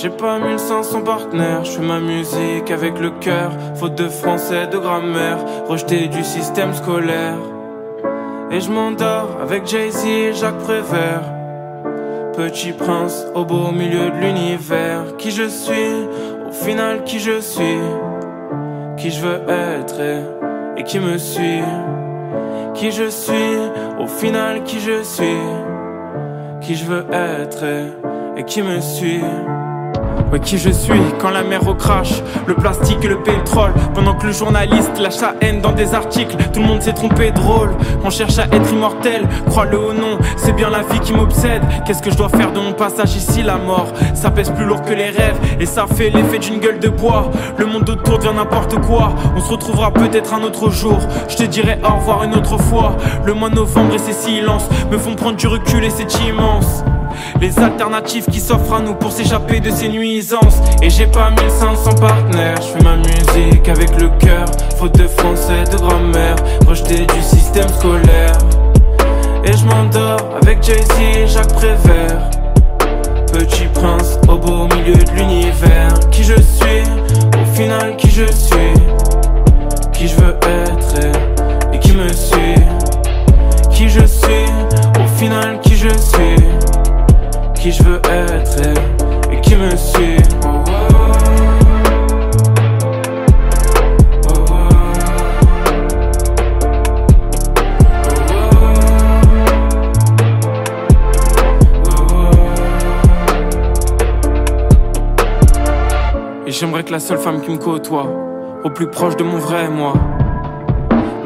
J'ai pas 1500 partenaires, je fais ma musique avec le cœur. Faute de français, de grammaire, rejeté du système scolaire. Et je m'endors avec Jay-Z et Jacques Prévert. Petit prince au beau milieu de l'univers. Qui je suis, au final qui je suis. Qui je veux être et qui me suit. Qui je suis, au final qui je suis. Qui je veux être et qui me suit. Ouais, qui je suis quand la mer recrache le plastique et le pétrole. Pendant que le journaliste lâche sa haine dans des articles. Tout le monde s'est trompé de rôle. On cherche à être immortel, crois-le ou non, c'est bien la vie qui m'obsède. Qu'est-ce que je dois faire de mon passage ici? La mort, ça pèse plus lourd que les rêves. Et ça fait l'effet d'une gueule de bois. Le monde autour devient n'importe quoi. On se retrouvera peut-être un autre jour. Je te dirai au revoir une autre fois. Le mois de novembre et ses silences me font prendre du recul et c'est immense. Les alternatives qui s'offrent à nous pour s'échapper de ces nuisances. Et j'ai pas 1500 partenaires, je fais ma musique avec le cœur. Faute de français, de grammaire, rejeté du système scolaire. Et je m'endors avec Jay-Z et Jacques Prévert. Petit prince au beau milieu de l'univers. Qui je suis, au final qui je suis. Qui je veux être et qui me suit. Qui je suis, au final qui je suis. Qui je veux être et qui me suit. Et j'aimerais que la seule femme qui me côtoie, au plus proche de mon vrai moi,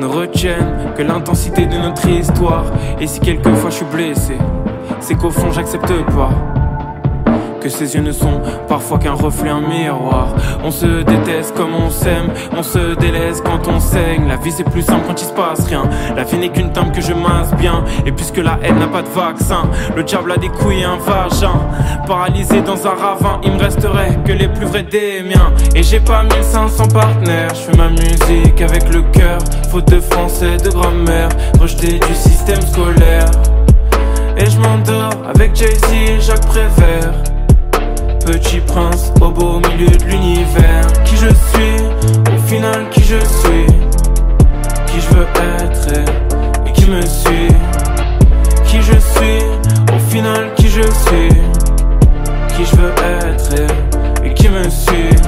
ne retienne que l'intensité de notre histoire. Et si quelquefois je suis blessé, c'est qu'au fond j'accepte pas que ses yeux ne sont parfois qu'un reflet, un miroir. On se déteste comme on s'aime, on se délaisse quand on saigne. La vie c'est plus simple quand il se passe rien. La vie n'est qu'une table que je masse bien. Et puisque la haine n'a pas de vaccin, le diable a des couilles et un vagin. Paralysé dans un ravin, il me resterait que les plus vrais des miens. Et j'ai pas 1500 partenaires, je fais ma musique avec le cœur. Faute de français, de grammaire, rejeté du système scolaire. Et je m'endors avec Jay-Z et Jacques Prévert. Petit prince au beau milieu de l'univers. Qui je suis, au final qui je suis. Qui je veux être et qui me suit. Qui je suis, au final qui je suis. Qui je veux être et qui me suit.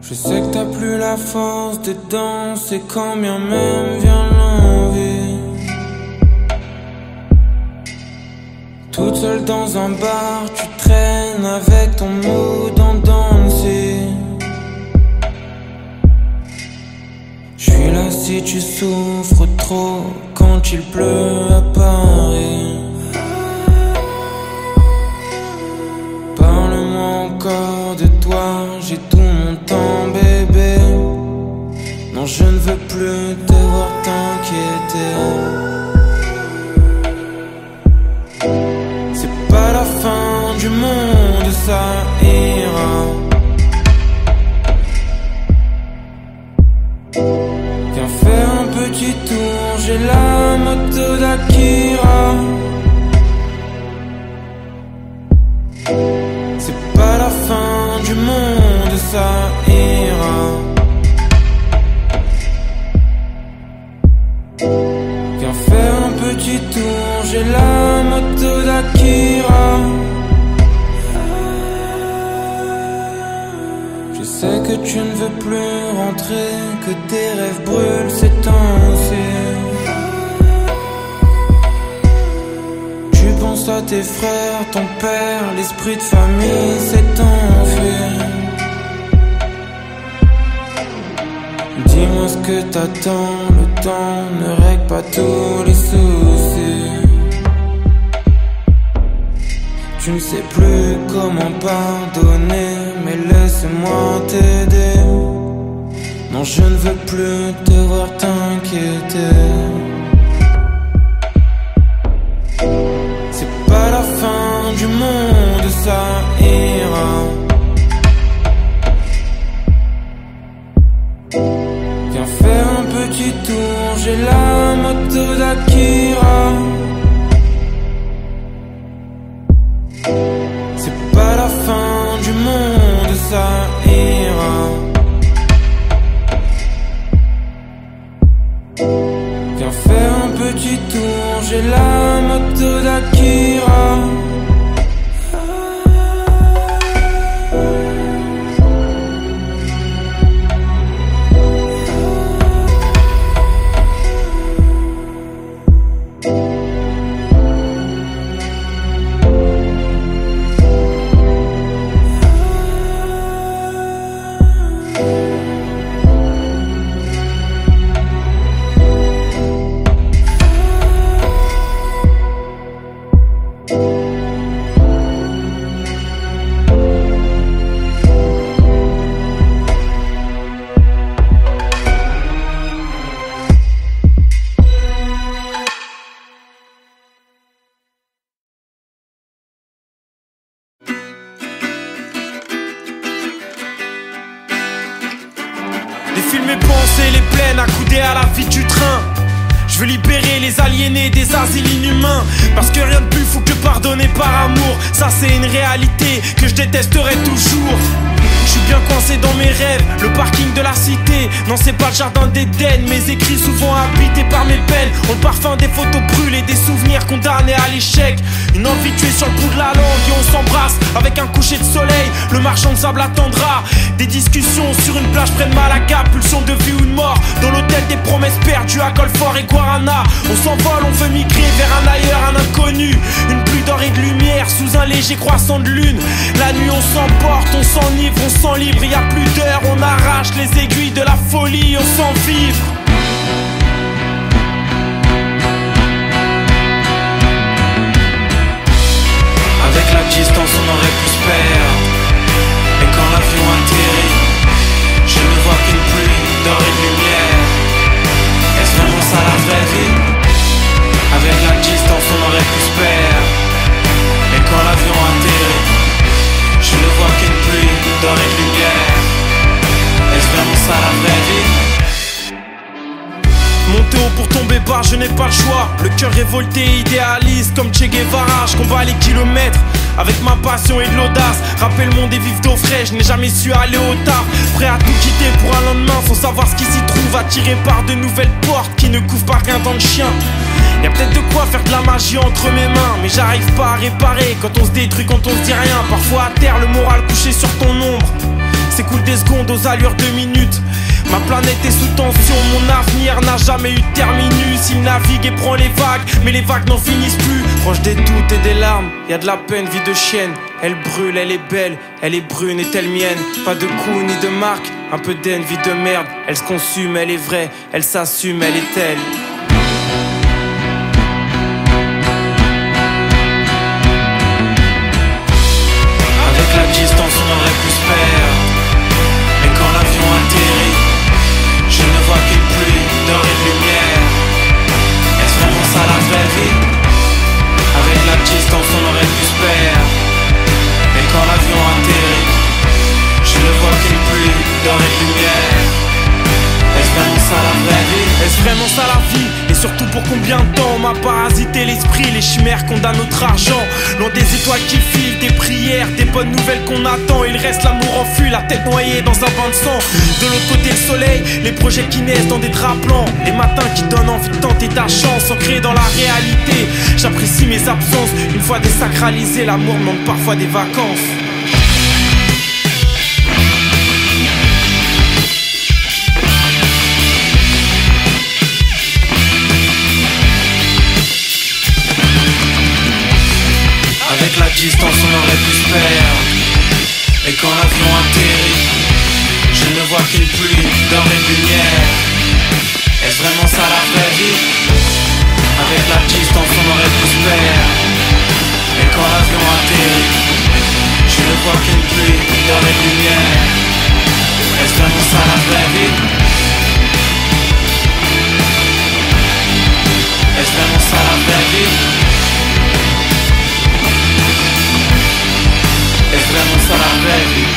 Je sais que t'as plus la force de danser quand bien même vient l'envie. Toute seule dans un bar, tu traînes avec ton mood en danser. J'suis là si tu souffres trop quand il pleut à Paris. Parle-moi encore de toi, j'ai tout mon temps bébé. Non je ne veux plus te voir t'inquiéter. C'est pas la fin du monde, ça ira. Viens faire un petit tour, j'ai la moto d'Akira. C'est pas la fin du monde, ça ira. Viens faire un petit tour, j'ai la moto d'Akira. Je sais que tu ne veux plus rentrer, que tes rêves brûlent ces temps-ci. Tu penses pense à tes frères, ton père, l'esprit de famille s'est enfui. Dis-moi ce que t'attends, le temps ne règle pas tous les soucis. Tu ne sais plus comment pardonner, mais laisse-moi t'aider. Non, je ne veux plus te voir t'inquiéter. C'est pas la fin du monde, ça ira. Viens faire un petit tour, j'ai la moto d'Akira. C'est pas la fin du monde, ça ira. Viens faire un petit tour, j'ai la moto d'Akira. Défile mes pensées, les plaines accoudées à la vie du train. Je veux libérer les aliénés des asiles inhumains. Parce que rien de plus fou que pardonner par amour. Ça c'est une réalité que je détesterai toujours. Je suis bien coincé dans mes rêves, le parking de la cité. Non c'est pas le jardin d'Éden, mes écrits souvent habités par mes peines ont le parfum des photos brûlées, des souvenirs condamnés à l'échec. Une envie tuée sur le bout de la langue et on s'embrasse avec un coucher de soleil. Le marchand de sable attendra. Des discussions sur une plage près de Malaga. Pulsion de vie ou de mort dans l'hôtel des promesses perdues à Golfort et Guarana. On s'envole, on veut migrer vers un ailleurs, un inconnu. Une pluie d'or et de lumière sous un léger croissant de lune. La nuit on s'emporte, on s'enivre, on s'en libre. Y a plus d'heures, on arrache les aiguilles de la folie, on s'en vivre. Avec la distance on aurait pu se perdre. Et quand l'avion atterrit, je ne vois qu'une pluie d'or et de lumière. Est-ce vraiment ça la vraie vie? Avec la distance on aurait pu se perdre. Et quand l'avion atterrit, je ne vois qu'une pluie d'or et de lumière. Est-ce vraiment ça la vraie vie? Monter haut pour tomber bas, je n'ai pas le choix. Le cœur révolté, idéaliste comme Che Guevara. Je combats les kilomètres avec ma passion et de l'audace. Rapper le monde et vivre d'eau fraîche, je n'ai jamais su aller au tard. Prêt à tout quitter pour un lendemain sans savoir ce qui s'y trouve. Attiré par de nouvelles portes qui ne couvrent pas qu'un temps de chien. Y'a peut-être de quoi faire de la magie entre mes mains, mais j'arrive pas à réparer quand on se détruit, quand on se dit rien. Parfois à terre, le moral couché sur ton ombre s'écoule des secondes aux allures de minutes. Ma planète est sous tension, mon avenir n'a jamais eu de terminus. Il navigue et prend les vagues, mais les vagues n'en finissent plus. Proche des doutes et des larmes, y'a de la peine, vie de chienne. Elle brûle, elle est belle, elle est brune, est-elle mienne? Pas de coup ni de marque, un peu d'aine, vie de merde. Elle se consume, elle est vraie, elle s'assume, elle est elle. Avec la distance on aurait pu se perdre. Et quand l'avion atterrit, je ne vois qu'une pluie d'or et de lumière. Est-ce vraiment ça la vraie vie? Avec la distance on aurait pu se perdre. Et quand l'avion atterrit, je ne vois qu'une pluie d'or et de lumière. Est-ce vraiment ça la vraie vie? Est-ce vraiment ça la vie? Et surtout pour combien de temps on m'a parasité l'esprit? Les chimères condamnent notre argent. Loin des étoiles qui filent, des prières, des bonnes nouvelles qu'on attend. Il reste l'amour en fuite, la tête noyée dans un bain de sang. De l'autre côté le soleil, les projets qui naissent dans des draps blancs. Les matins qui donnent envie de tenter ta chance, ancré dans la réalité. J'apprécie mes absences, une fois désacralisé, l'amour demande parfois des vacances. distance on aurait pu se perdre. Et quand l'avion atterrit, je ne vois qu'une pluie d'or et de lumière. Est-ce vraiment ça la vraie vie? Avec la distance on aurait pu se perdre. Et quand l'avion atterrit, je ne vois qu'une pluie d'or et de lumière. Est-ce vraiment ça la vraie vie? Est-ce vraiment ça la vraie vie? Est-ce vraiment ça la vraie vie?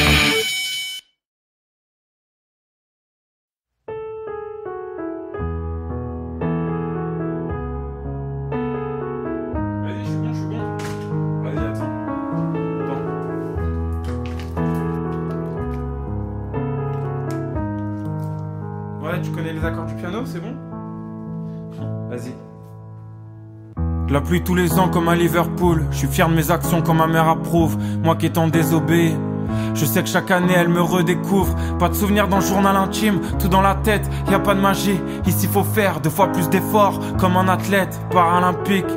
Vas-y, je suis bon. Vas-y, attends. Ouais, tu connais les accords du piano, c'est bon? Vas-y. De la pluie tous les ans comme à Liverpool. Je suis fier de mes actions quand ma mère approuve. Moi qui étant désobéi, je sais que chaque année elle me redécouvre. Pas de souvenirs dans le journal intime, tout dans la tête, y a pas de magie. Ici faut faire 2 fois plus d'efforts, comme un athlète paralympique.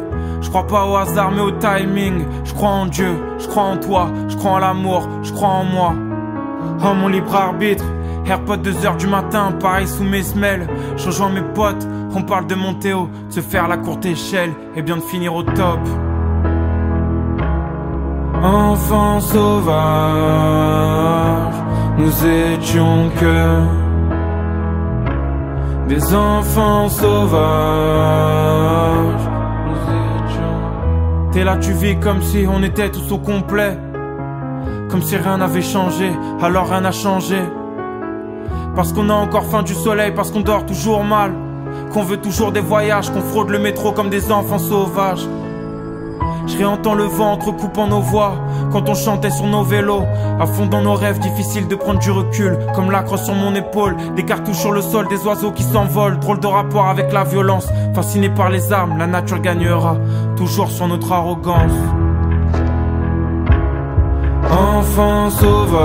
Je crois pas au hasard mais au timing. Je crois en Dieu, je crois en toi, je crois en l'amour, je crois en moi. Oh mon libre arbitre, AirPod 2h du matin, pareil sous mes semelles. Je rejoins mes potes, on parle de monter haut, de se faire la courte échelle et bien de finir au top. Enfants sauvages, nous étions que des enfants sauvages. Nous étions. T'es là, tu vis comme si on était tous au complet, comme si rien n'avait changé, alors rien n'a changé. Parce qu'on a encore faim du soleil, parce qu'on dort toujours mal, qu'on veut toujours des voyages, qu'on fraude le métro comme des enfants sauvages. Je réentends le vent entrecoupant nos voix, quand on chantait sur nos vélos, à fond dans nos rêves, difficile de prendre du recul, comme l'acre sur mon épaule, des cartouches sur le sol, des oiseaux qui s'envolent, drôle de rapport avec la violence, fasciné par les armes, la nature gagnera, toujours sur notre arrogance. Enfants sauvages,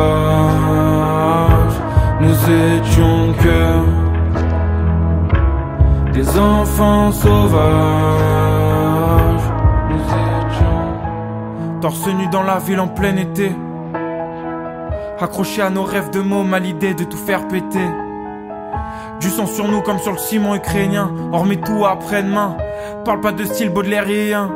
nous étions que des enfants sauvages. Nous étions torse nu dans la ville en plein été, accrochés à nos rêves de mômes, à l'idée de tout faire péter. Du sang sur nous comme sur le ciment ukrainien, on remet tout après-demain. Parle pas de style baudelairien.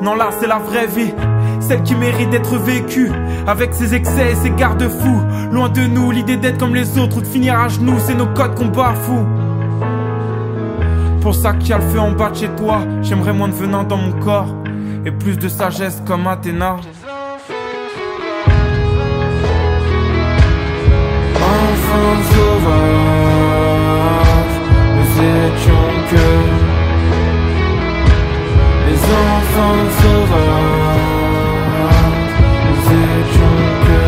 Non, là c'est la vraie vie, celle qui mérite d'être vécue, avec ses excès et ses garde-fous. Loin de nous l'idée d'être comme les autres ou de finir à genoux, c'est nos codes qu'on bafoue. Pour ça qu'il y a le feu en bas de chez toi, j'aimerais moins de venin dans mon corps et plus de sagesse comme Athéna. Enfants sauvages, nous étions que les enfants sauvages. Nous étions que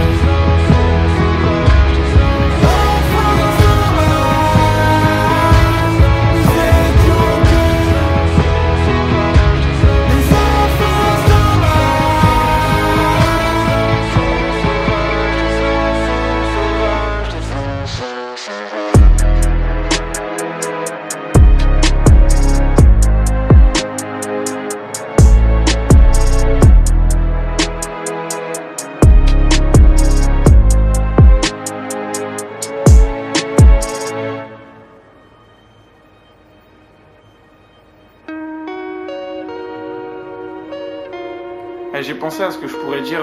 j'ai pensé à ce que je pourrais dire.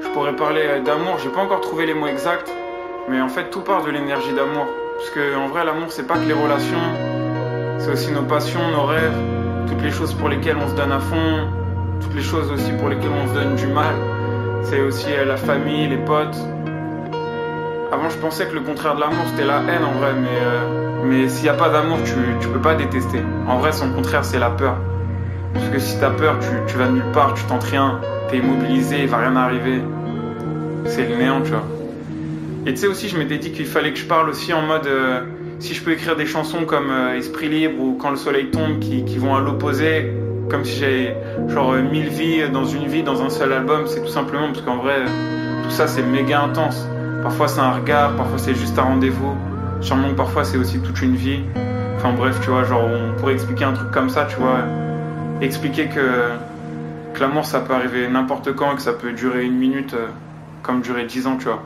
Je pourrais parler d'amour. J'ai pas encore trouvé les mots exacts, mais en fait tout part de l'énergie d'amour. Parce que en vrai, l'amour c'est pas que les relations, c'est aussi nos passions, nos rêves, toutes les choses pour lesquelles on se donne à fond, toutes les choses aussi pour lesquelles on se donne du mal. C'est aussi la famille, les potes. Avant, je pensais que le contraire de l'amour c'était la haine en vrai, mais s'il y a pas d'amour, tu peux pas détester. En vrai, son contraire c'est la peur. Parce que si t'as peur, tu vas nulle part, tu tentes rien, t'es immobilisé, il va rien arriver. C'est le néant, tu vois. Et tu sais aussi, je m'étais dit qu'il fallait que je parle aussi en mode si je peux écrire des chansons comme Esprit libre ou Quand le soleil tombe qui vont à l'opposé, comme si j'avais genre 1000 vies dans une vie, dans un seul album, c'est tout simplement parce qu'en vrai, tout ça c'est méga intense. Parfois c'est un regard, parfois c'est juste un rendez-vous. Sûrement que parfois c'est aussi toute une vie. Enfin bref, tu vois, genre on pourrait expliquer un truc comme ça, tu vois. Expliquer Que l'amour ça peut arriver n'importe quand et que ça peut durer une minute comme durer 10 ans, tu vois.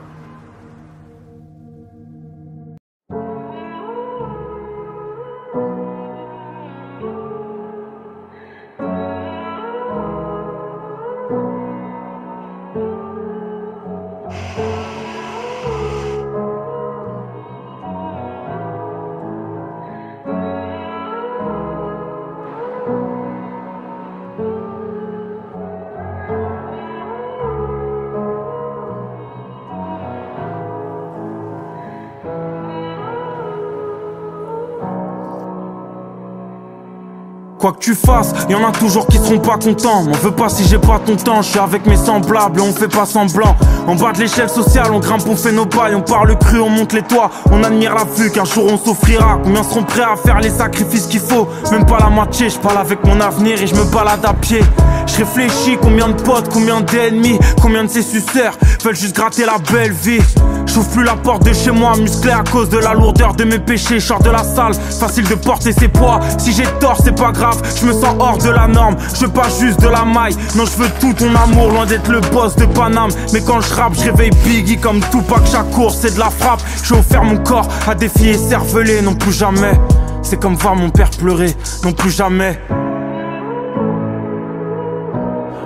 Quoi que tu fasses, y'en a toujours qui seront pas contents. M'en veux pas si j'ai pas ton temps, je suis avec mes semblables et on fait pas semblant. En bas de l'échelle sociale, on grimpe, on fait nos pailles, on parle cru, on monte les toits, on admire la vue qu'un jour on s'offrira. Combien seront prêts à faire les sacrifices qu'il faut? Même pas la moitié, je parle avec mon avenir et je me balade à pied. Je réfléchis, combien de potes, combien d'ennemis, combien de ces suceurs veulent juste gratter la belle vie. J'ouvre plus la porte de chez moi, musclé à cause de la lourdeur de mes péchés. Je sors de la salle, facile de porter ses poids. Si j'ai tort, c'est pas grave, je me sens hors de la norme. Je veux pas juste de la maille, non je veux tout ton amour, loin d'être le boss de Paname. Mais quand je rappe, je réveille Biggie comme Tupac Shakur, c'est de la frappe. J'ai offert mon corps à des filles écervelées, non plus jamais. C'est comme voir mon père pleurer, non plus jamais.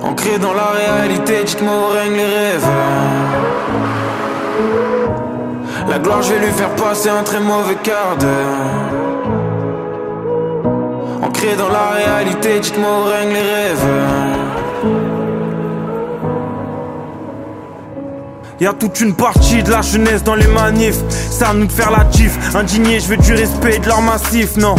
Ancré dans la réalité, dites-moi où règnent les rêves. La gloire, je vais lui faire passer un très mauvais quart d'heure. Ancré dans la réalité, dites-moi où règnent les rêves. Y'a toute une partie de la jeunesse dans les manifs. C'est à nous de faire la gif. Indigné, je veux du respect et de leur massif, non.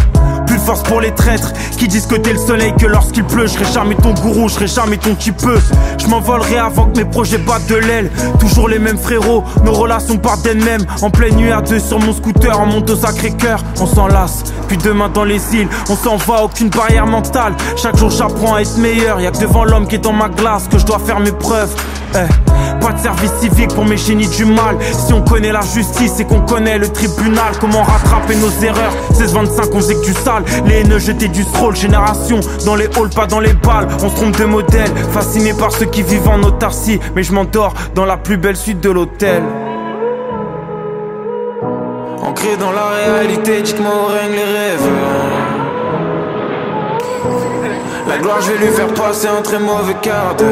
Plus de force pour les traîtres qui disent que t'es le soleil, que lorsqu'il pleut, je serai jamais ton gourou, je serai jamais ton petit peu. Je m'envolerai avant que mes projets battent de l'aile. Toujours les mêmes frérots, nos relations partent d'elles-mêmes. En pleine nuit à deux sur mon scooter, on monte au Sacré-Cœur. On s'enlace, puis demain dans les îles, on s'en va, aucune barrière mentale. Chaque jour j'apprends à être meilleur. Y'a que devant l'homme qui est dans ma glace que je dois faire mes preuves. Pas de service civique pour mes génies du mal. Si on connaît la justice, c'est qu'on connaît le tribunal. Comment rattraper nos erreurs? 16-25, on faisait que du sale. Les haineux jetaient du stroll. Génération dans les halls, pas dans les balles. On se trompe de modèle, fasciné par ceux qui vivent en autarcie. Mais je m'endors dans la plus belle suite de l'hôtel. Ancré dans la réalité, dites-moi où règnent les rêves. La gloire, je vais lui faire passer un très mauvais quart d'heure.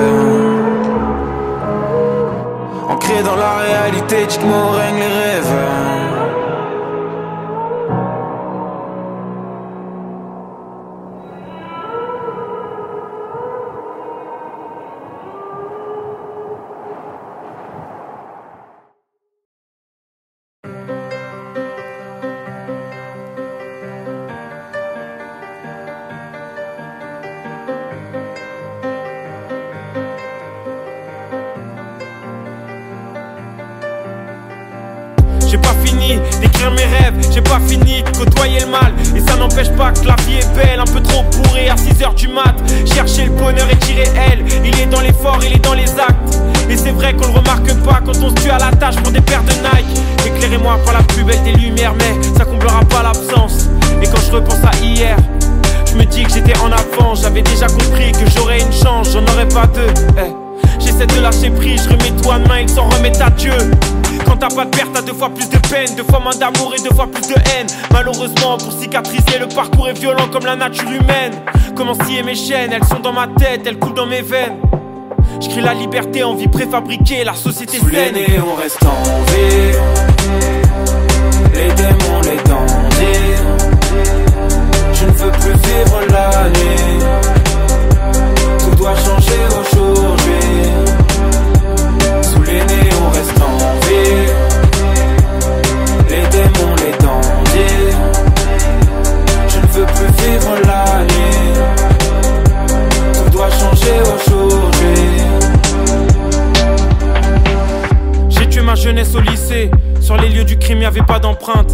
Ancré dans la réalité, dites-moi où règnent les rêves. J'ai pas fini d'écrire mes rêves, j'ai pas fini de côtoyer le mal. Et ça n'empêche pas que la vie est belle, un peu trop bourrée à 6h du mat. Chercher le bonheur et tirer elle, il est dans l'effort, il est dans les actes. Et c'est vrai qu'on le remarque pas quand on se tue à la tâche pour des paires de Nike. Éclairez-moi par la plus belle des lumières, mais ça comblera pas l'absence. Et quand je repense à hier, je me dis que j'étais en avance. J'avais déjà compris que j'aurais une chance, j'en aurais pas deux. J'essaie de lâcher prise, je remets tout à main, ils s'en remettent à Dieu. Quand t'as pas de perte, t'as 2 fois plus de peine, 2 fois moins d'amour et 2 fois plus de haine. Malheureusement, pour cicatriser, le parcours est violent comme la nature humaine. Comment scier mes chaînes, elles sont dans ma tête, elles coulent dans mes veines. J'crie la liberté en vie préfabriquée, la société sous saine. Les nez, on reste en vie. Les démons, les dangers. Je ne veux plus vivre la nuit. Tout doit changer aujourd'hui. Sous les nez, on reste en vie. Les démons, les dangers. Je ne veux plus vivre la nuit. Tout doit changer aujourd'hui. J'ai tué ma jeunesse au lycée. Sur les lieux du crime, y'avait pas d'empreinte.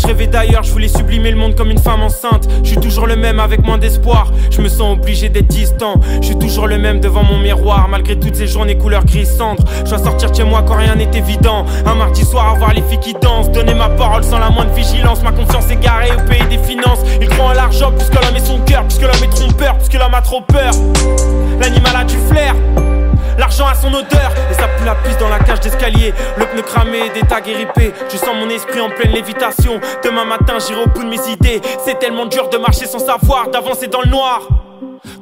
Je rêvais d'ailleurs, je voulais sublimer le monde comme une femme enceinte. Je suis toujours le même avec moins d'espoir. Je me sens obligé d'être distant. Je suis toujours le même devant mon miroir. Malgré toutes ces journées couleur gris cendre. Je dois sortir de chez moi quand rien n'est évident. Un mardi soir à voir les filles qui dansent. Donner ma parole sans la moindre vigilance. Ma confiance égarée au pays des finances. Ils croient en l'argent puisque l'homme est son cœur. Puisque l'homme est trompeur, puisque l'homme a trop peur. L'animal a du flair, l'argent a son odeur. Et ça pue la piste dans la cage d'escalier. Le pneu cramé, des tags ripés. Je sens mon esprit en pleine lévitation. Demain matin j'irai au bout de mes idées. C'est tellement dur de marcher sans savoir, d'avancer dans le noir.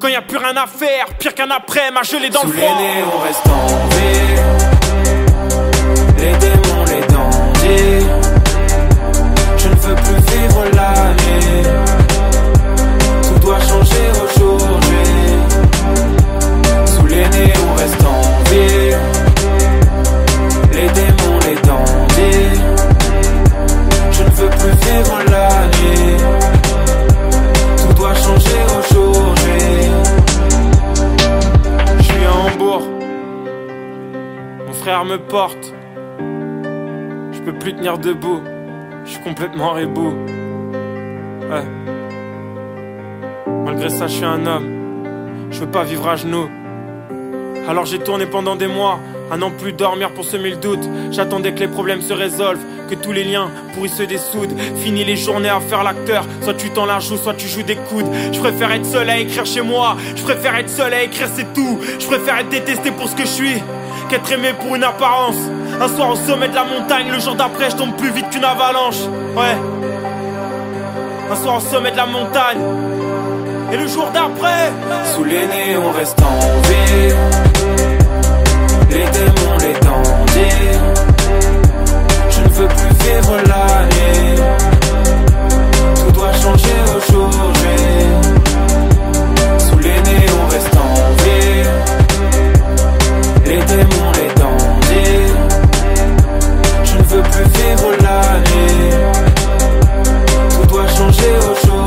Quand y a plus rien à faire, pire qu'un après, m'a gelé dans le froid. Sous les nez on reste en vie. Les démons, les dangers. Je ne veux plus vivre l'année. Tout doit changer aujourd'hui. Sous les nez on reste en vie. Les démons, les dangers. Je ne veux plus vivre l'année. Tout doit changer aujourd'hui. Je suis à Hambourg. Mon frère me porte. Je peux plus tenir debout. Je suis complètement rebou. Ouais. Malgré ça je suis un homme. Je veux pas vivre à genoux. Alors j'ai tourné pendant des mois, à n'en plus dormir pour semer le doute. J'attendais que les problèmes se résolvent, que tous les liens pourris se dessoudent. Fini les journées à faire l'acteur, soit tu t'en la joues, soit tu joues des coudes. Je préfère être seul à écrire chez moi, je préfère être seul à écrire c'est tout. Je préfère être détesté pour ce que je suis, qu'être aimé pour une apparence. Un soir au sommet de la montagne, le jour d'après je tombe plus vite qu'une avalanche. Ouais. Un soir au sommet de la montagne, et le jour d'après. Sous les nez on reste en vie. Les démons, les dangers. Je ne veux plus vivre l'année. Tout doit changer aujourd'hui. Sous les nez on reste en vie. Les démons, les dangers. Je ne veux plus vivre l'année. Tout doit changer aujourd'hui.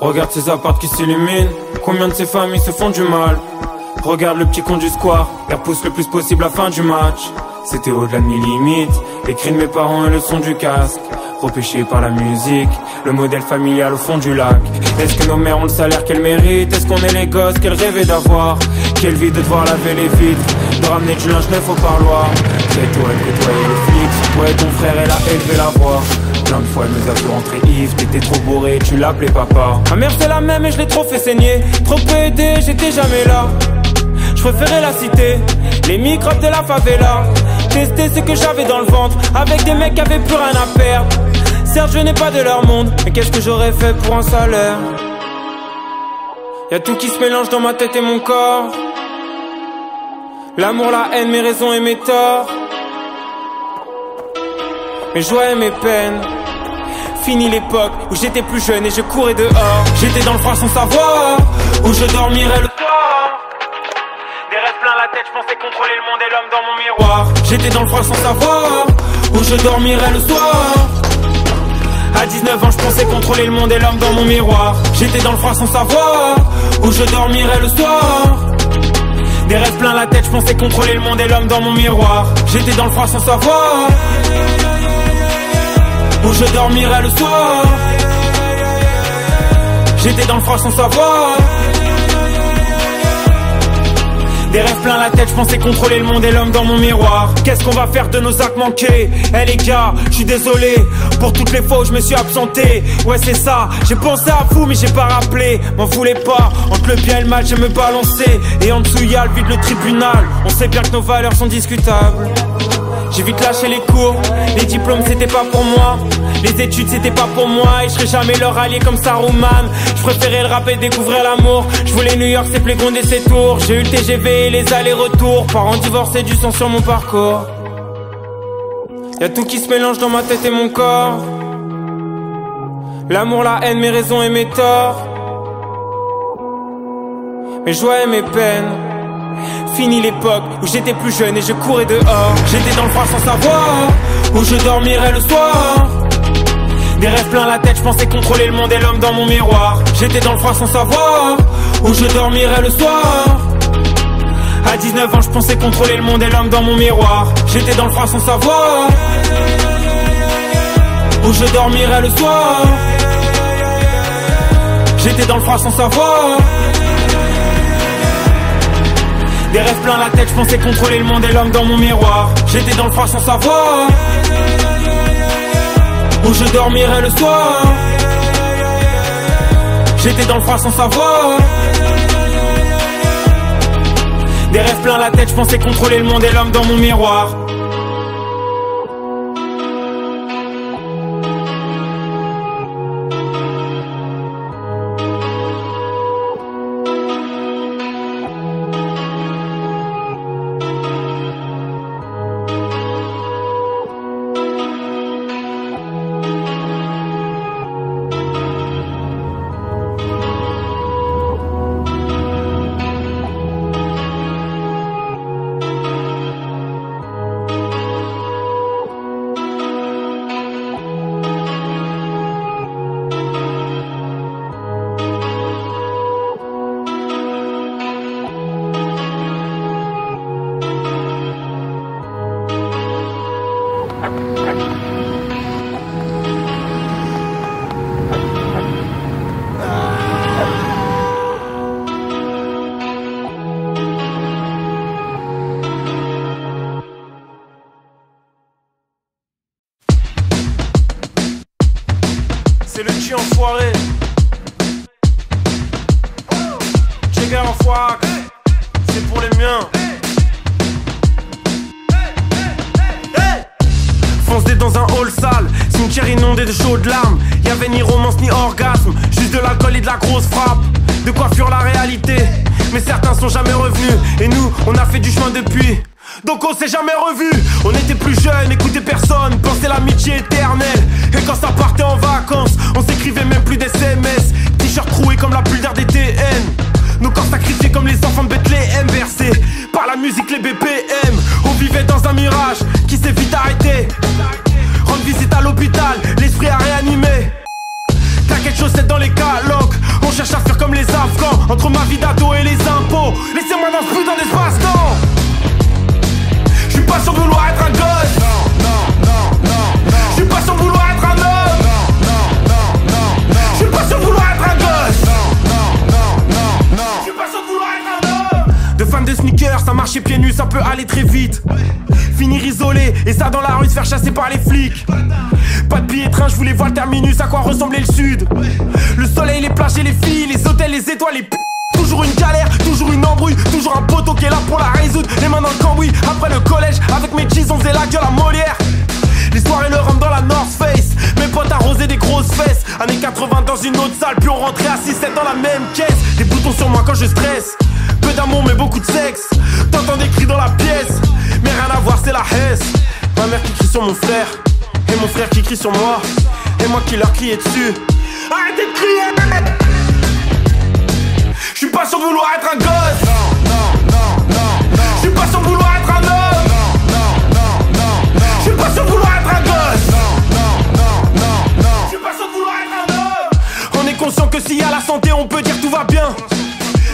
Regarde ces apparts qui s'illuminent. Combien de ces familles se font du mal. Regarde le petit con du square, il repousse le plus possible la fin du match. C'était au-delà de mes limites. Les cris de mes parents et le son du casque. Repêché par la musique, le modèle familial au fond du lac. Est-ce que nos mères ont le salaire qu'elles méritent? Est-ce qu'on est les gosses qu'elles rêvaient d'avoir? Quelle vie de devoir laver les vitres, de ramener du linge neuf au parloir. C'est toi et côtoyer les flics. Toi et ton frère, elle a élevé la voix. Plein de fois elle nous a vu rentrer Yves. T'étais trop bourré, tu l'appelais papa. Ma mère c'est la même et je l'ai trop fait saigner. Trop peu aidé, j'étais jamais là. Je préférais la cité, les microbes de la favela. Tester ce que j'avais dans le ventre, avec des mecs qui avaient plus rien à perdre. Certes je n'ai pas de leur monde, mais qu'est-ce que j'aurais fait pour un salaire? Y'a tout qui se mélange dans ma tête et mon corps. L'amour, la haine, mes raisons et mes torts. Mes joies et mes peines. Fini l'époque où j'étais plus jeune et je courais dehors. J'étais dans le froid sans savoir où je dormirais le soir. Des rêves plein la tête, je pensais contrôler le monde et l'homme dans mon miroir. J'étais dans le froid sans savoir où je dormirais le soir. À 19 ans je pensais contrôler le monde et l'homme dans mon miroir. J'étais dans le froid sans savoir où je dormirais le soir. Des rêves plein la tête, je pensais contrôler le monde et l'homme dans mon miroir. J'étais dans le froid sans savoir où je dormirais le soir. J'étais dans le froid sans savoir. Des rêves plein la tête, je pensais contrôler le monde et l'homme dans mon miroir. Qu'est-ce qu'on va faire de nos actes manqués? Eh les gars, je suis désolé pour toutes les fois où je me suis absenté. Ouais c'est ça, j'ai pensé à vous mais j'ai pas rappelé. M'en voulez pas, entre le bien et le mal je me balançais. Et en dessous y'a le vide, le tribunal. On sait bien que nos valeurs sont discutables. J'ai vite lâché les cours, les diplômes c'était pas pour moi, les études c'était pas pour moi, et je serai jamais leur allié comme Saruman. Je préférais le rap et découvrir l'amour. Je voulais New York, c'est Playground et ses tours. J'ai eu le TGV et les allers-retours. Parents divorcés, du sang sur mon parcours. Y'a tout qui se mélange dans ma tête et mon corps. L'amour, la haine, mes raisons et mes torts. Mes joies et mes peines. Fini l'époque où j'étais plus jeune et je courais dehors. J'étais dans le froid sans savoir où je dormirais le soir. Des rêves plein la tête, je pensais contrôler le monde et l'homme dans mon miroir. J'étais dans le froid sans savoir où je dormirais le soir. À 19 ans je pensais contrôler le monde et l'homme dans mon miroir. J'étais dans le froid sans savoir où je dormirais le soir. J'étais dans le froid sans savoir. Des rêves plein la tête, je pensais contrôler le monde et l'homme dans mon miroir. J'étais dans le froid sans savoir où je dormirais le soir. J'étais dans le froid sans savoir. Des rêves plein la tête, je pensais contrôler le monde et l'homme dans mon miroir. C'est le G enfoiré. Jagger enfoiré. C'est pour les miens. Foncé dans un hall sale, cimetière inondé de chaudes larmes. Y'avait ni romance ni orgasme, juste de l'alcool et de la grosse frappe. De quoi fuir la réalité, mais certains sont jamais revenus. Et nous, on a fait du chemin depuis, donc on s'est jamais revu. On était plus jeunes, écoutait personne, pensait l'amitié éternelle. Et quand ça partait en vacances, on s'écrivait même plus d'SMS. T-shirt troué comme la bulle d'RDTN. Nos corps sacrifiés comme les enfants de Bethléem. Bercés par la musique, les BPM. On vivait dans un mirage qui s'est vite arrêté. Rendre visite à l'hôpital, l'esprit a réanimé. T'inquiète, chaussettes dans les calocs. On cherche à faire comme les Afghans. Entre ma vie d'ado et les impôts, laissez-moi dans ce putain d'espace-temps. J'suis pas sûr de vouloir être un gosse. J'suis pas sûr de vouloir être un homme. J'suis pas sûr de vouloir être un gosse. J'suis pas sûr de vouloir être un homme. De fan de sneakers, ça marchait pieds nus, ça peut aller très vite. Finir isolé, et ça dans la rue, se faire chasser par les flics. Pas de billet train, je voulais voir le terminus, à quoi ressemblait le sud. Le soleil, les plages et les filles, les hôtels, les étoiles, les p***. Toujours une galère, toujours une embrouille, toujours un poteau qui est là pour la résoudre. Les mains dans le cambouis, après le collège, avec mes jeans on faisait la gueule à Molière. Les soirées le rhum dans la North Face, mes potes arrosaient des grosses fesses. Années 80 dans une autre salle, puis on rentrait à 6-7 dans la même caisse. Des boutons sur moi quand je stresse, peu d'amour mais beaucoup de sexe. T'entends des cris dans la pièce, mais rien à voir c'est la Hesse. Ma mère qui crie sur mon frère, et mon frère qui crie sur moi, et moi qui leur criais dessus. Arrêtez de crier! J'suis pas sûr de vouloir être un gosse. J'suis pas sûr de vouloir être un homme. J'suis pas sûr de vouloir être un gosse. J'suis pas sûr de vouloir être un homme. On est conscient que s'il y a la santé on peut dire tout va bien.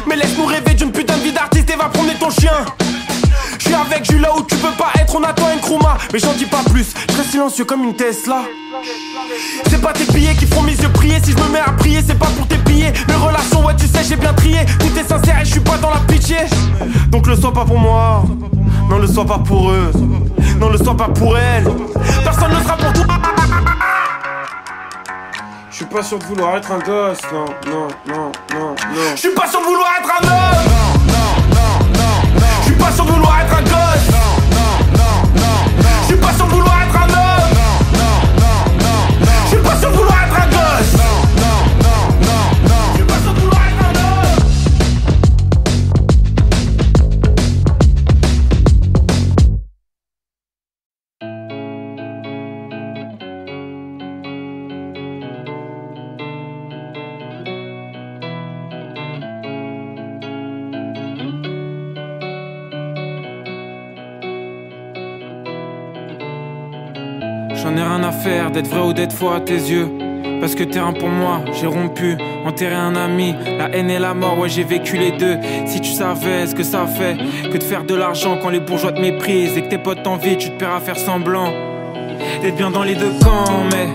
Mais laisse-nous rêver d'une putain de vie d'artiste et va promener ton chien. J'suis avec Jules là où tu peux pas être, on attend une Kruma. Mais j'en dis pas plus, j'reste silencieux comme une Tesla. C'est pas tes billets qui feront mes yeux prier. Si je me mets à prier c'est pas pour tes billets. Mes relations ouais tu sais j'ai bien trié. Tout est sincère et je suis pas dans la pitié. Donc le sois pas pour moi, non le sois pas pour eux, non le sois pas pour elle. Personne ne sera pour toi. Je suis pas sûr de vouloir être un gosse, non, non, non, non, non. Je suis pas sûr de vouloir être un homme. Je suis pas sûr de vouloir être un gosse. Je j'en ai rien à faire d'être vrai ou d'être faux à tes yeux. Parce que t'es un pour moi, j'ai rompu, enterré un ami. La haine et la mort, ouais j'ai vécu les deux. Si tu savais ce que ça fait que de faire de l'argent quand les bourgeois te méprisent et que tes potes t'envient, tu te perds à faire semblant d'être bien dans les deux camps. Mais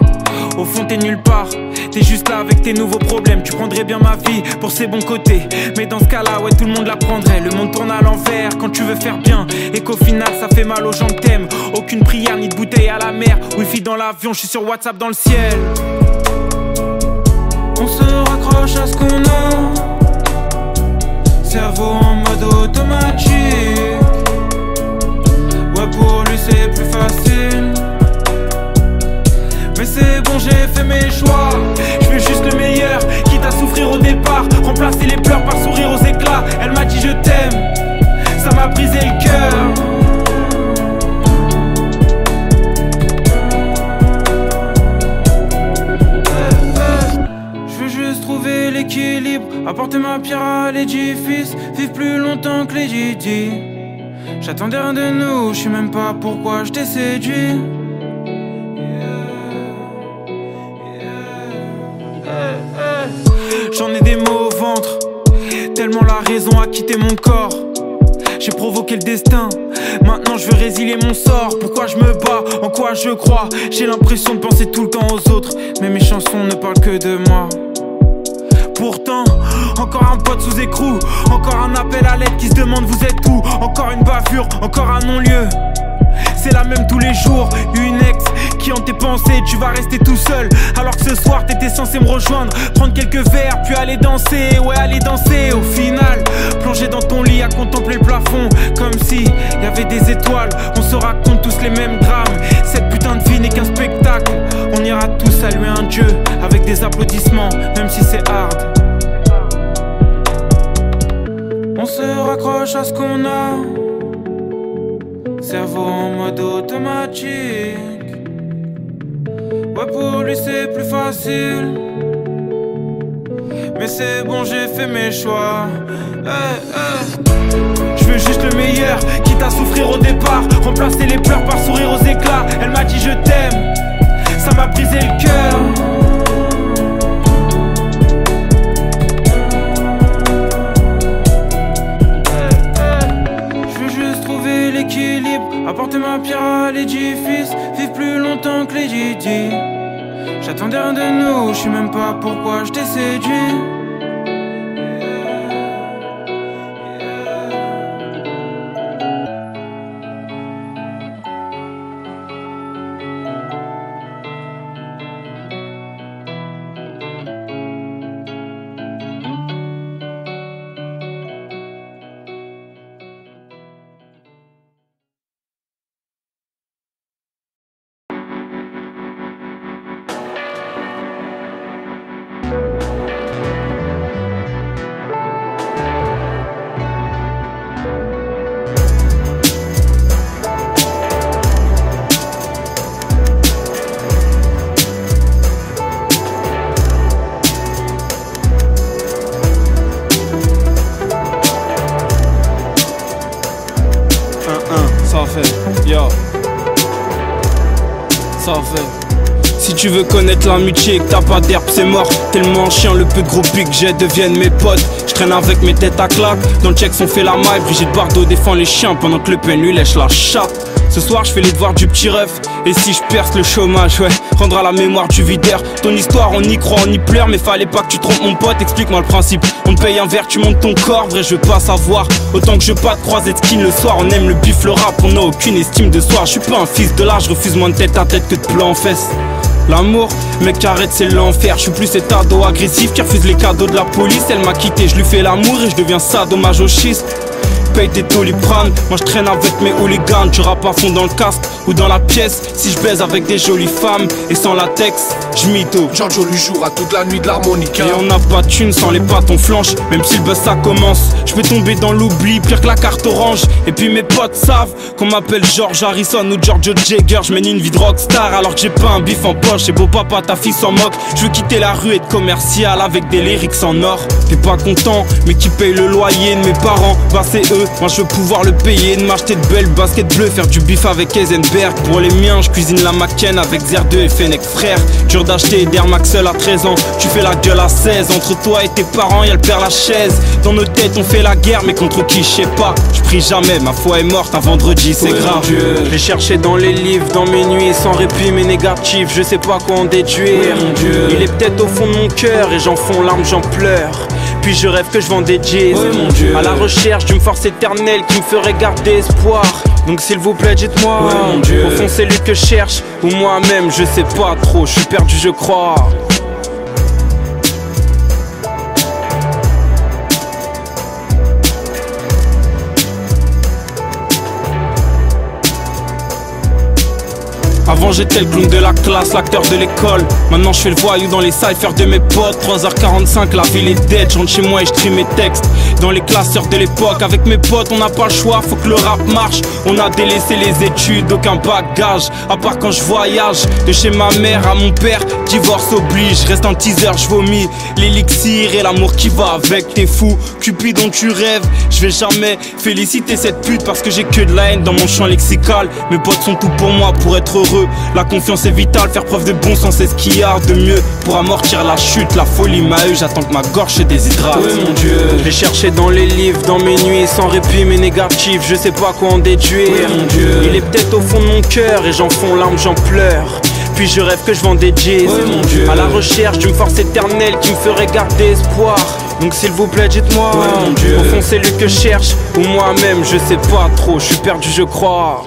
au fond t'es nulle part, t'es juste là avec tes nouveaux problèmes. Tu prendrais bien ma vie pour ses bons côtés, mais dans ce cas-là, ouais tout le monde la prendrait. Le monde tourne à l'envers quand tu veux faire bien et qu'au final ça fait mal aux gens que t'aimes. Aucune prière ni de bouteille à la mer, wifi dans l'avion, je suis sur WhatsApp dans le ciel. On se raccroche à ce qu'on a, cerveau en mode automatique. Ouais pour lui c'est plus facile, mais c'est bon j'ai fait mes choix. Je veux juste le meilleur, quitte à souffrir au départ. Remplacer les pleurs par sourire aux éclats. Elle m'a dit je t'aime, ça m'a brisé le cœur. Trouver l'équilibre, apporter ma pierre à l'édifice, vivre plus longtemps que les Didi. J'attendais rien de nous, je sais même pas pourquoi je t'ai séduit. J'en ai des mots au ventre, tellement la raison a quitté mon corps. J'ai provoqué le destin, maintenant je veux résilier mon sort. Pourquoi je me bats, en quoi je crois. J'ai l'impression de penser tout le temps aux autres, mais mes chansons ne parlent que de moi. Pourtant, encore un pote sous écrou, encore un appel à l'aide qui se demande vous êtes où. Encore une bavure, encore un non-lieu. C'est la même tous les jours, une ex qui hante tes pensées. Tu vas rester tout seul, alors que ce soir t'étais censé me rejoindre. Prendre quelques verres, puis aller danser, ouais aller danser. Au final, plonger dans ton lit à contempler le plafond, comme si y avait des étoiles. On se raconte tous les mêmes drames. Cette putain de vie n'est qu'un spectacle. On ira tous saluer un dieu avec des applaudissements, même si c'est hard. On se raccroche à ce qu'on a, cerveau en mode automatique. Ouais pour lui c'est plus facile, mais c'est bon j'ai fait mes choix. Je veux juste le meilleur, quitte à souffrir au départ. Remplacer les pleurs par sourire aux éclats. Elle m'a dit je t'aime, ça m'a brisé le cœur. Apporter ma pierre à l'édifice, vivre plus longtemps que les Didi. J'attendais rien de nous, je sais même pas pourquoi je t'ai séduit. Si tu veux connaître l'amitié et que t'as pas d'herbe c'est mort. Tellement chien le peu de gros pics que j'ai deviennent mes potes. Je traîne avec mes têtes à claque. Dans le check on fait la maille. Brigitte Bardot défend les chiens pendant que le pen lui lèche la chatte. Ce soir je fais les devoirs du petit ref. Et si je perce le chômage, ouais, rendra la mémoire du videur. Ton histoire on y croit, on y pleure. Mais fallait pas que tu trompes mon pote, explique-moi le principe. On te paye un verre, tu montes ton corps. Vrai je veux pas savoir, autant que je veux pas te croiser de skin le soir. On aime le bif, le rap, on a aucune estime de soi. Je suis pas un fils de l'âge, je refuse moins de tête à tête que de plans en fesses. L'amour, mec arrête c'est l'enfer. Je suis plus cet ado agressif qui refuse les cadeaux de la police. Elle m'a quitté, je lui fais l'amour et je deviens sadomasochiste. Paye tes Doliprane, moi je traîne avec mes hooligans. Tu rappes à fond dans le casque ou dans la pièce. Si je baise avec des jolies femmes et sans latex, j'mito. Giorgio lui jouera toute la nuit de l'harmonica. Et on n'a pas de thune sans les pattes on flanche. Même si le buzz ça commence, je peux tomber dans l'oubli, pire que la carte orange. Et puis mes potes savent qu'on m'appelle George Harrison ou Giorgio Jagger. Je mène une vie de rockstar alors que j'ai pas un bif en poche. Et beau papa ta fille s'en moque. Je veux quitter la rue et être commercial avec des lyrics en or. T'es pas content mais qui paye le loyer de mes parents? Bah c'est eux Moi je veux pouvoir le payer, de m'acheter de belles baskets bleues, faire du bif avec Heisenberg. Pour les miens, je cuisine la Macken avec Zer2 et Fennec frère. Dur d'acheter Air Maxwell à 13 ans, tu fais la gueule à 16. Entre toi et tes parents, y'a le père Lachaise. Dans nos têtes on fait la guerre, mais contre qui je sais pas. Je prie jamais, ma foi est morte un vendredi, c'est grave. Je l'ai cherché dans les livres, dans mes nuits, sans répit mais négatif, je sais pas quoi en déduire. Il est peut-être au fond de mon cœur et j'en fonds larmes, j'en pleure. Puis je rêve que je vends des jeans, à la recherche d'une force éternelle qui me ferait garder espoir. Donc s'il vous plaît dites-moi, au fond c'est lui que je cherche, ou moi-même je sais pas trop, je suis perdu je crois. Avant j'étais le clown de la classe, l'acteur de l'école. Maintenant je fais le voyou dans les cyphers de mes potes. 3h45 la ville est dead, je rentre chez moi et je trie mes textes. Dans les classeurs de l'époque, avec mes potes on n'a pas le choix, faut que le rap marche. On a délaissé les études, aucun bagage, à part quand je voyage. De chez ma mère à mon père, divorce oblige. Reste un teaser, je vomis l'élixir et l'amour qui va avec. T'es fou, Cupidon tu rêves. Je vais jamais féliciter cette pute parce que j'ai que de la haine dans mon champ lexical. Mes potes sont tout pour moi pour être heureux. La confiance est vitale, faire preuve de bon sens c'est ce qu'il y a de mieux. Pour amortir la chute, la folie m'a eu, j'attends que ma gorge se déshydrate. Oui mon Dieu, je l'ai cherché dans les livres, dans mes nuits, sans répit mais négatif, je sais pas quoi en déduire. Oui mon Dieu, il est peut-être au fond de mon cœur et j'en fonds larmes, j'en pleure. Puis je rêve que je vends des jeans, oui mon Dieu, à la recherche d'une force éternelle qui me ferait garder espoir. Donc s'il vous plaît dites-moi, oui, au fond c'est lui que je cherche, ou moi-même je sais pas trop, je suis perdu je crois.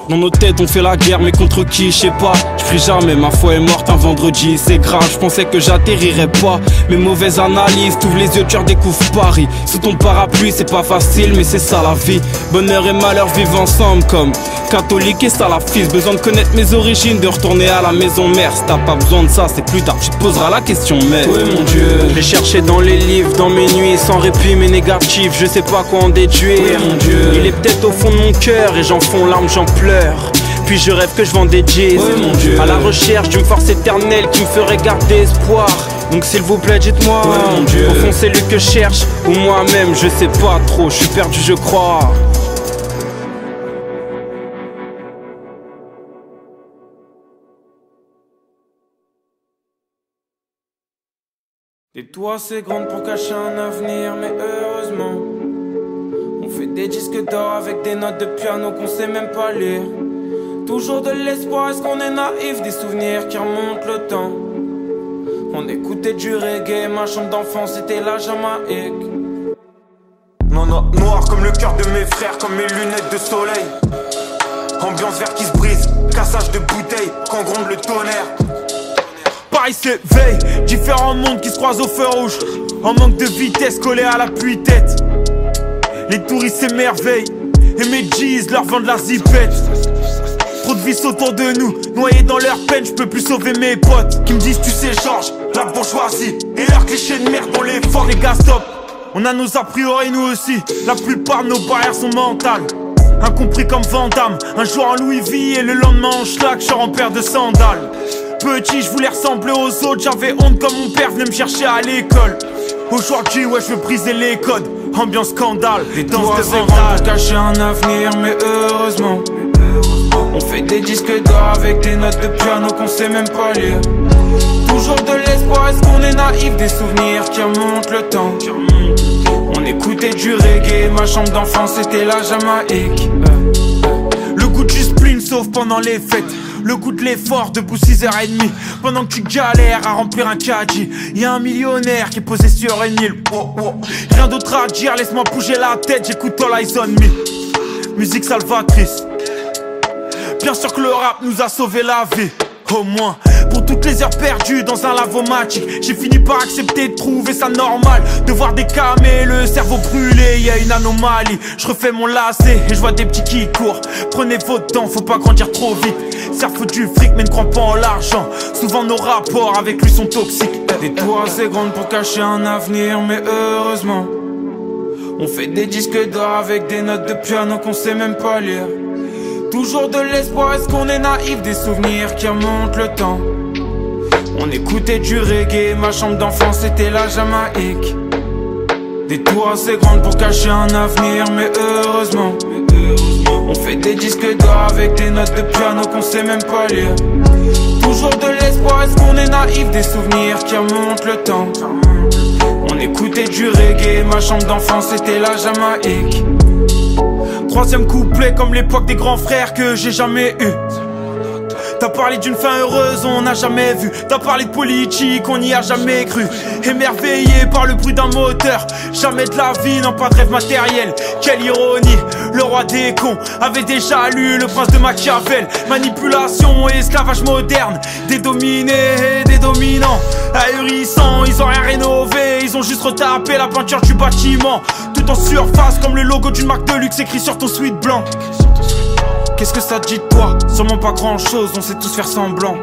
Dans nos têtes on fait la guerre mais contre qui je sais pas. Je prie jamais, ma foi est morte un vendredi, c'est grave. Je pensais que j'atterrirais pas, mes mauvaises analyses, t'ouvres les yeux tu redécouvres Paris. Sous ton parapluie c'est pas facile mais c'est ça la vie. Bonheur et malheur vivent ensemble comme catholique et salafiste. Besoin de connaître mes origines, de retourner à la maison mère. Si t'as pas besoin de ça c'est plus tard, tu te poseras la question mais oui mon Dieu, je l'ai cherché dans les livres, dans mes nuits, sans répit mais négatif, je sais pas quoi en déduire. Oui mon Dieu, il est peut-être au fond de mon cœur et j'en fonds larmes, j'en pleure. Puis je rêve que je vends des jeans, oui, à la recherche d'une force éternelle qui me ferait garder espoir. Donc s'il vous plaît dites-moi, oui, au fond c'est lui que je cherche, ou moi-même je sais pas trop, je suis perdu je crois. Des toits c'est grande pour cacher un avenir, mais heureusement on fait des disques d'or avec des notes de piano qu'on sait même pas lire. Toujours de l'espoir, est-ce qu'on est naïf? Des souvenirs qui remontent le temps. On écoutait du reggae, ma chambre d'enfance c'était la Jamaïque. Noir comme le cœur de mes frères, comme mes lunettes de soleil. Ambiance vert qui se brise, cassage de bouteilles, quand gronde le tonnerre. Paris s'éveille, différents mondes qui se croisent au feu rouge. En manque de vitesse, collé à la pluie-tête. Les touristes s'émerveillent, et mes G's leur vendent la zipette. Trop de vices autour de nous, noyés dans leur peine, je peux plus sauver mes potes. Qui me disent tu sais Georges, la bourgeoisie et leurs clichés de merde, on les fort. Les gars stop, on a nos a priori nous aussi. La plupart de nos barrières sont mentales. Incompris comme Van Damme, un jour en Louis V et le lendemain en schlag, je en paire de sandales. Petit, je voulais ressembler aux autres, j'avais honte comme mon père venait me chercher à l'école. Aujourd'hui, ouais, je veux briser les codes, ambiance scandale, les danses de Vandal. Pour cacher un avenir, mais heureusement on fait des disques d'or avec des notes de piano qu'on sait même pas lire. Toujours de l'espoir, est-ce qu'on est naïf? Des souvenirs qui remontent le temps. On écoutait du reggae, ma chambre d'enfance c'était la Jamaïque. Le goût du spleen sauf pendant les fêtes. Le goût de l'effort, debout 6h30. Pendant que tu galères à remplir un caddie, y'a un millionnaire qui est posé sur une île. Rien d'autre à dire, laisse-moi bouger la tête, j'écoute All Eyes on Me. Musique salvatrice. Bien sûr que le rap nous a sauvé la vie. Au moins, pour toutes les heures perdues dans un lavomatique, j'ai fini par accepter de trouver ça normal. De voir des camés, le cerveau brûlé, y'a une anomalie. Je refais mon lacet et je vois des petits qui courent. Prenez votre temps, faut pas grandir trop vite. Cerveau du fric mais ne crois pas en l'argent. Souvent nos rapports avec lui sont toxiques. Des tours assez grandes pour cacher un avenir, mais heureusement on fait des disques d'or avec des notes de piano qu'on sait même pas lire. Toujours de l'espoir, est-ce qu'on est naïf? Des souvenirs qui remontent le temps. On écoutait du reggae, ma chambre d'enfance c'était la Jamaïque. Des tours assez grandes pour cacher un avenir, mais heureusement on fait des disques d'or avec des notes de piano qu'on sait même pas lire. Toujours de l'espoir, est-ce qu'on est naïf? Des souvenirs qui remontent le temps. On écoutait du reggae, ma chambre d'enfance c'était la Jamaïque. Troisième couplet comme l'époque des grands frères que j'ai jamais eu. T'as parlé d'une fin heureuse, on n'a jamais vu. T'as parlé de politique, on n'y a jamais cru. Émerveillé par le bruit d'un moteur. Jamais de la vie, non pas de rêve matériel. Quelle ironie, le roi des cons avait déjà lu le prince de Machiavel. Manipulation et esclavage moderne. Des dominés et des dominants. Ahurissants, ils ont rien rénové. Ils ont juste retapé la peinture du bâtiment. Tout en surface comme le logo d'une marque de luxe écrit sur ton sweat blanc. Qu'est-ce que ça te dit de toi? Sûrement pas grand chose, on sait tous faire semblant.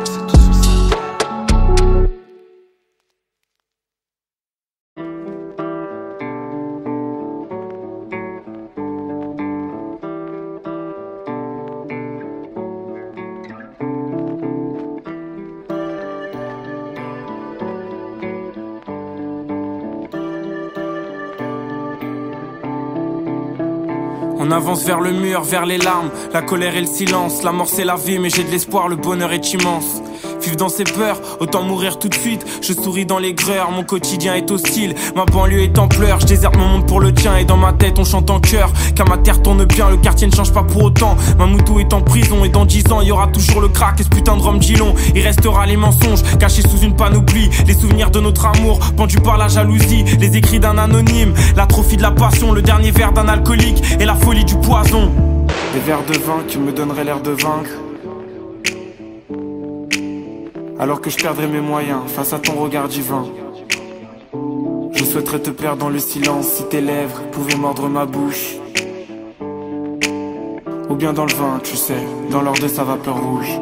On avance vers le mur, vers les larmes, la colère et le silence. La mort c'est la vie mais j'ai de l'espoir, le bonheur est immense. Vivre dans ses peurs, autant mourir tout de suite. Je souris dans les greurs, mon quotidien est hostile. Ma banlieue est en pleurs, je déserte mon monde pour le tien. Et dans ma tête on chante en chœur, car ma terre tourne bien, le quartier ne change pas pour autant. Ma moutou est en prison et dans 10 ans il y aura toujours le crack et ce putain de rhum Gilon. Il restera les mensonges, cachés sous une panoplie. Les souvenirs de notre amour, pendus par la jalousie. Les écrits d'un anonyme, l'atrophie de la passion. Le dernier verre d'un alcoolique et la folie du poison. Des verres de vin qui me donneraient l'air de vaincre, alors que je perdrais mes moyens face à ton regard divin. Je souhaiterais te perdre dans le silence si tes lèvres pouvaient mordre ma bouche. Ou bien dans le vin, tu sais, dans l'or de sa vapeur rouge.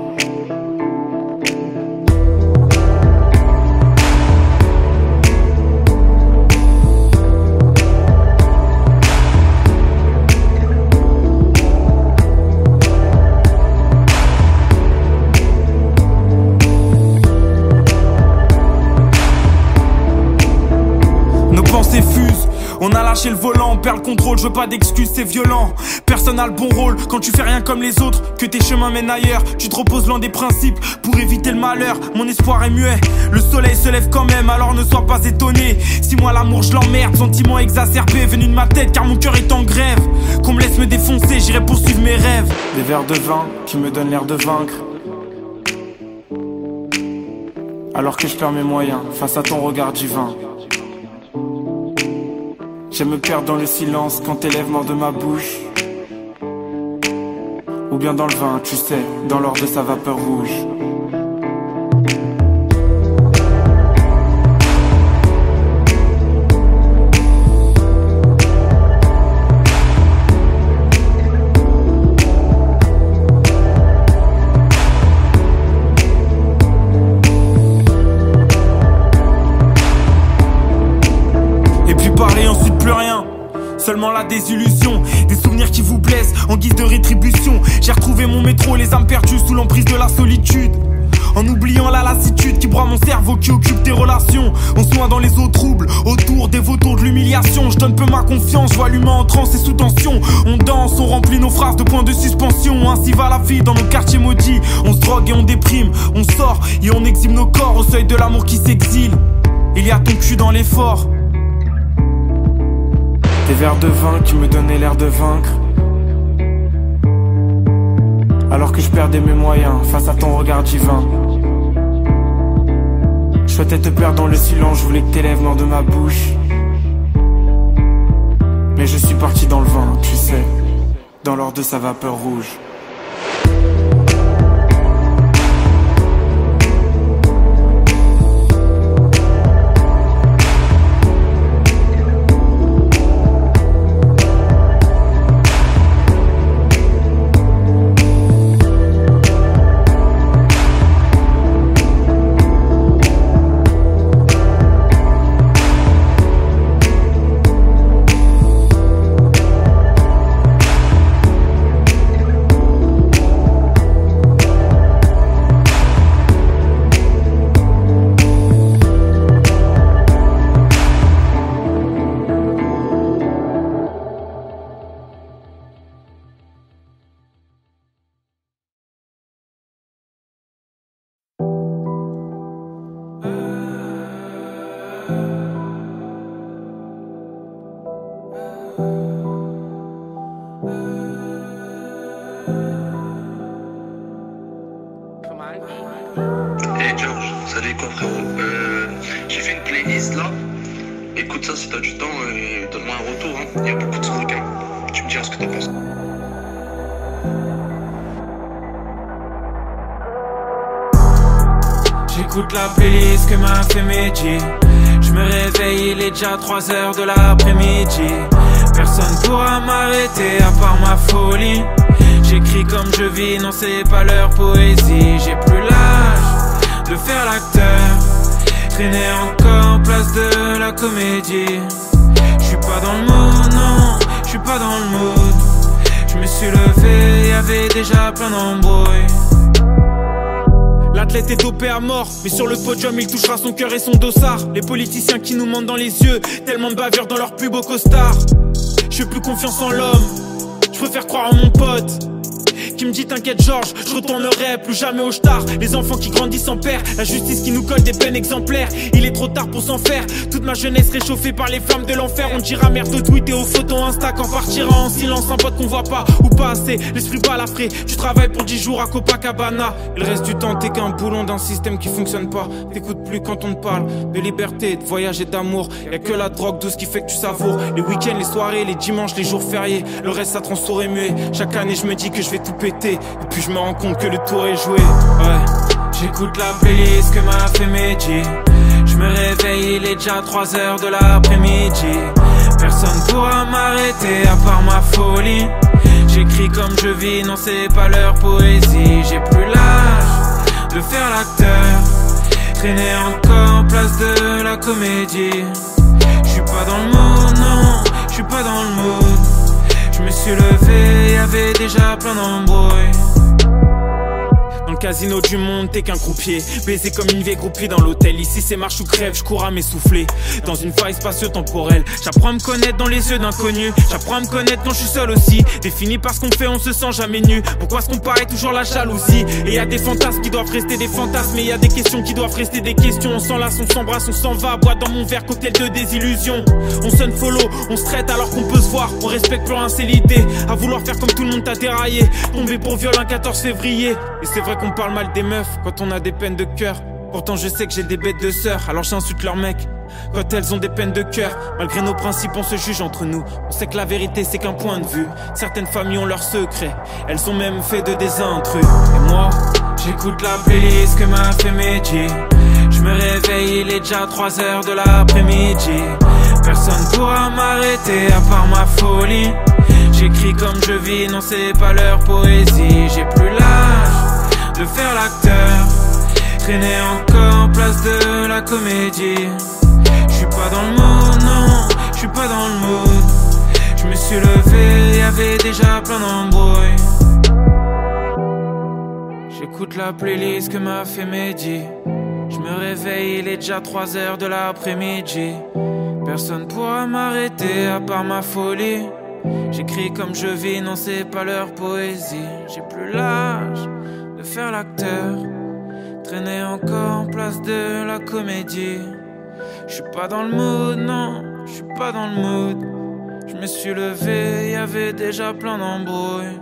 On a lâché le volant, on perd le contrôle, je veux pas d'excuses, c'est violent. Personne n'a le bon rôle quand tu fais rien comme les autres, que tes chemins mènent ailleurs. Tu te reposes loin des principes pour éviter le malheur. Mon espoir est muet, le soleil se lève quand même, alors ne sois pas étonné si moi l'amour je l'emmerde. Sentiment exacerbé venu de ma tête car mon cœur est en grève. Qu'on me laisse me défoncer, j'irai poursuivre mes rêves. Des verres de vin qui me donnent l'air de vaincre, alors que je perds mes moyens face à ton regard divin. J'aime me perdre dans le silence quand tes lèvres mordent ma bouche. Ou bien dans le vin, tu sais, dans l'or de sa vapeur rouge. Seulement la désillusion, des souvenirs qui vous blessent en guise de rétribution. J'ai retrouvé mon métro, les âmes perdues sous l'emprise de la solitude. En oubliant la lassitude qui broie mon cerveau, qui occupe tes relations. On se noie dans les eaux troubles, autour des vautours de l'humiliation. Je donne peu ma confiance, je vois l'humain en transe et sous tension. On danse, on remplit nos phrases de points de suspension. Ainsi va la vie dans nos quartiers maudits. On se drogue et on déprime, on sort et on exhibe nos corps au seuil de l'amour qui s'exile. Il y a ton cul dans l'effort. Des verres de vin qui me donnaient l'air de vaincre, alors que je perdais mes moyens face à ton regard divin. Je souhaitais te perdre dans le silence, je voulais que tes lèvres mordent ma bouche. Mais je suis parti dans le vin, tu sais, dans l'or de sa vapeur rouge. quoi frérot? J'ai fait une playlist là. Écoute ça si t'as du temps et donne-moi un retour. Hein. Il y a beaucoup de trucs. Hein. Tu me diras ce que t'en penses. J'écoute la playlist que m'a fait Medji. Je me réveille, il est déjà 3h de l'après-midi. Personne pourra m'arrêter à part ma folie. J'écris comme je vis, non c'est pas leur poésie. J'ai plus l'âge de faire l'acteur, traîner encore place de la comédie. J'suis pas dans le mood, non, j'suis pas dans le mood. Je me suis levé, y'avait déjà plein d'embrouilles. L'athlète est dopé à mort, mais sur le podium il touchera son cœur et son dossard. Les politiciens qui nous mentent dans les yeux, tellement de bavures dans leurs plus beaux costards. J'ai plus confiance en l'homme, je préfère croire en mon pote qui me dit t'inquiète Georges, je retournerai plus jamais au star. Les enfants qui grandissent sans père, la justice qui nous colle des peines exemplaires. Il est trop tard pour s'en faire, toute ma jeunesse réchauffée par les flammes de l'enfer. On dira merde au tweet et aux photos Insta quand partira en silence un pote qu'on voit pas ou pas assez. L'esprit balafré, tu travailles pour 10 jours à Copacabana. Et le reste du temps t'es qu'un boulon d'un système qui fonctionne pas. T'écoutes plus quand on te parle de liberté, de voyage et d'amour. Y'a que la drogue douce qui fait que tu savoures les week-ends, les soirées, les dimanches, les jours fériés. Le reste ça te rend sourd et muet. Chaque année je me dis que je vais tout péter. Et puis je me rends compte que le tour est joué. Ouais, j'écoute la playlist que m'a fait Medji. Je me réveille, il est déjà 3h de l'après-midi. Personne pourra m'arrêter à part ma folie. J'écris comme je vis, non c'est pas leur poésie. J'ai plus l'âge de faire l'acteur, traîner encore place de la comédie. J'suis pas dans le mood, non, j'suis pas dans le mood. Je me suis levé, y'avait déjà plein d'embrouilles. Dans le casino du monde, t'es qu'un croupier, baisé comme une vieille groupie dans l'hôtel. Ici c'est marche ou crève, je cours à m'essouffler dans une faille spatio-temporelle. J'apprends à me connaître dans les yeux d'inconnus. J'apprends à me connaître quand je suis seul aussi. Défini par ce qu'on fait, on se sent jamais nu. Pourquoi est-ce qu'on paraît toujours la jalousie? Et y a des fantasmes qui doivent rester des fantasmes. Et y a des questions qui doivent rester des questions. On s'enlace, on s'embrasse, on s'en va. Bois dans mon verre, cocktail de désillusion. On sonne follow, on se traite alors qu'on peut se voir. On respecte plus rien, c'est l'idée. À vouloir faire comme tout le monde t'as déraillé. Tombé pour viol un 14 février. Et c'est vrai qu'on parle mal des meufs quand on a des peines de cœur. Pourtant je sais que j'ai des bêtes de sœurs, alors j'insulte leurs mecs quand elles ont des peines de cœur. Malgré nos principes on se juge entre nous. On sait que la vérité c'est qu'un point de vue. Certaines familles ont leurs secrets, elles sont même fait de des intrus. Et moi j'écoute la playlist que m'a fait Medji. Je me réveille, il est déjà 3h de l'après-midi. Personne pourra m'arrêter à part ma folie. J'écris comme je vis, non c'est pas leur poésie. J'ai plus l'âge de faire l'acteur, traîner encore place de la comédie. J'suis pas dans le mood, non, j'suis pas dans le mood. Je me suis levé, y'avait déjà plein d'embrouilles. J'écoute la playlist que m'a fait Medji. Je me réveille, il est déjà 3h de l'après-midi. Personne pourra m'arrêter à part ma folie. J'écris comme je vis, non c'est pas leur poésie. J'ai plus l'âge de faire l'acteur, traîner encore en place de la comédie. J'suis pas dans le mood, non, j'suis pas dans le mood. Je me suis levé, y'avait déjà plein d'embrouilles.